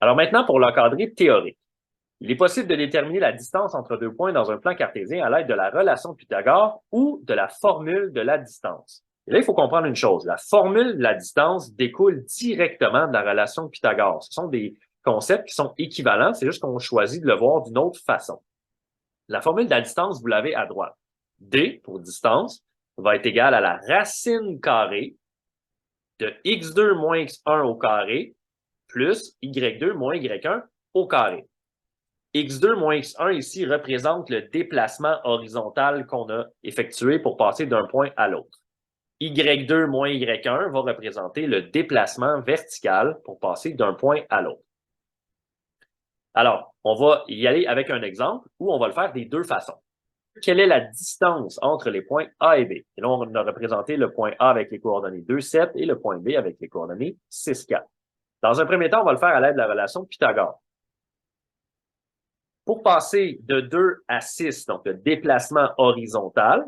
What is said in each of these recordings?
Alors maintenant, pour l'encadré théorique. Il est possible de déterminer la distance entre deux points dans un plan cartésien à l'aide de la relation de Pythagore ou de la formule de la distance. Et là, il faut comprendre une chose. La formule de la distance découle directement de la relation de Pythagore. Ce sont des concepts qui sont équivalents, c'est juste qu'on choisit de le voir d'une autre façon. La formule de la distance, vous l'avez à droite. D, pour distance, va être égal à la racine carrée de x2 moins x1 au carré plus y2 moins y1 au carré. X2 moins X1 ici représente le déplacement horizontal qu'on a effectué pour passer d'un point à l'autre. Y2 moins Y1 va représenter le déplacement vertical pour passer d'un point à l'autre. Alors, on va y aller avec un exemple où on va le faire des deux façons. Quelle est la distance entre les points A et B? Et là, on a représenté le point A avec les coordonnées 2, 7 et le point B avec les coordonnées 6, 4. Dans un premier temps, on va le faire à l'aide de la relation de Pythagore. Pour passer de 2 à 6, donc le déplacement horizontal,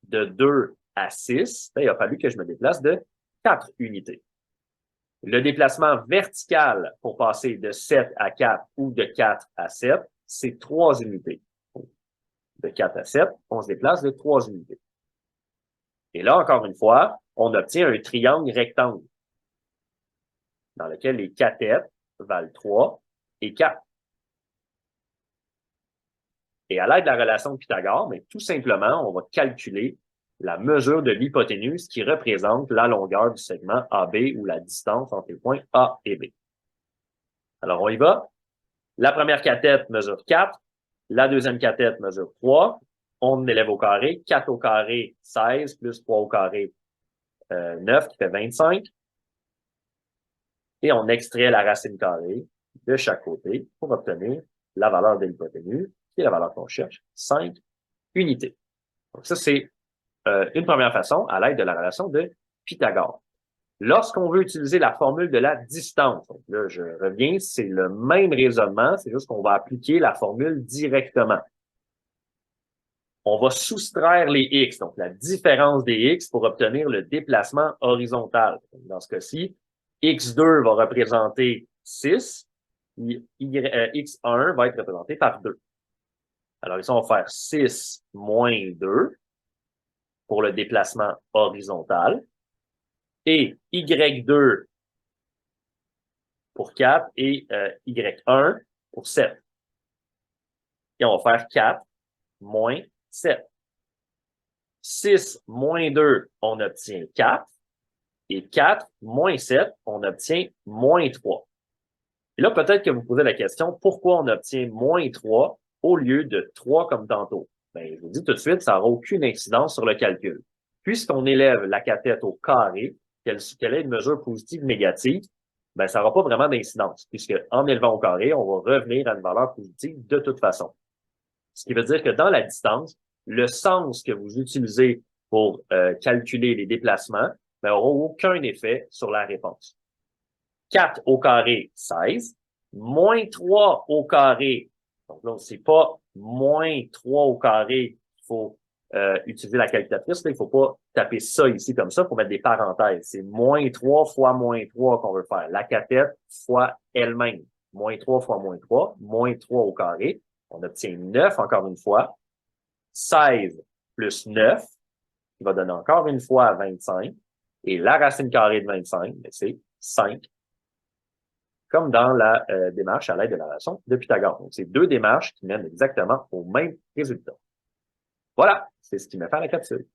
de 2 à 6, il a fallu que je me déplace de 4 unités. Le déplacement vertical pour passer de 7 à 4 ou de 4 à 7, c'est 3 unités. De 4 à 7, on se déplace de 3 unités. Et là, encore une fois, on obtient un triangle rectangle dans lequel les cathètes valent 3 et 4. Et à l'aide de la relation de Pythagore, mais tout simplement, on va calculer la mesure de l'hypoténuse qui représente la longueur du segment AB ou la distance entre les points A et B. Alors, on y va. La première cathète mesure 4. La deuxième cathète mesure 3. On élève au carré. 4 au carré, 16, plus 3 au carré, 9, qui fait 25. Et on extrait la racine carrée de chaque côté pour obtenir la valeur de l'hypoténuse, qui est la valeur qu'on cherche, 5 unités. Donc ça, c'est une première façon à l'aide de la relation de Pythagore. Lorsqu'on veut utiliser la formule de la distance, donc là, je reviens, c'est le même raisonnement, c'est juste qu'on va appliquer la formule directement. On va soustraire les x, donc la différence des x pour obtenir le déplacement horizontal. Dans ce cas-ci, x2 va représenter 6, x1 va être représenté par 2. Alors ici, on va faire 6 moins 2 pour le déplacement horizontal et y2 pour 4 et y1 pour 7. Et on va faire 4 moins 7. 6 moins 2, on obtient 4. Et 4 moins 7, on obtient moins 3. Et là, peut-être que vous posez la question, pourquoi on obtient moins 3 au lieu de 3 comme tantôt? Bien, je vous dis tout de suite, ça n'aura aucune incidence sur le calcul. Puisqu'on élève la cathète au carré, qu'elle ait une mesure positive ou négative, ben, ça n'aura pas vraiment d'incidence, puisque en élevant au carré, on va revenir à une valeur positive de toute façon. Ce qui veut dire que dans la distance, le sens que vous utilisez pour calculer les déplacements n'aura aucun effet sur la réponse. 4 au carré, 16. Moins 3 au carré. Donc là, c'est pas moins 3 au carré qu'il faut utiliser la calculatrice. Là, il faut pas taper ça ici comme ça. Il faut mettre des parenthèses. C'est moins 3 fois moins 3 qu'on veut faire. La cathète fois elle-même. Moins 3 fois moins 3 au carré. On obtient 9 encore une fois. 16 plus 9, qui va donner encore une fois 25. Et la racine carrée de 25, c'est 5. Comme dans la démarche à l'aide de la relation de Pythagore. Donc, c'est deux démarches qui mènent exactement au même résultat. Voilà, c'est ce qui me fait la capsule.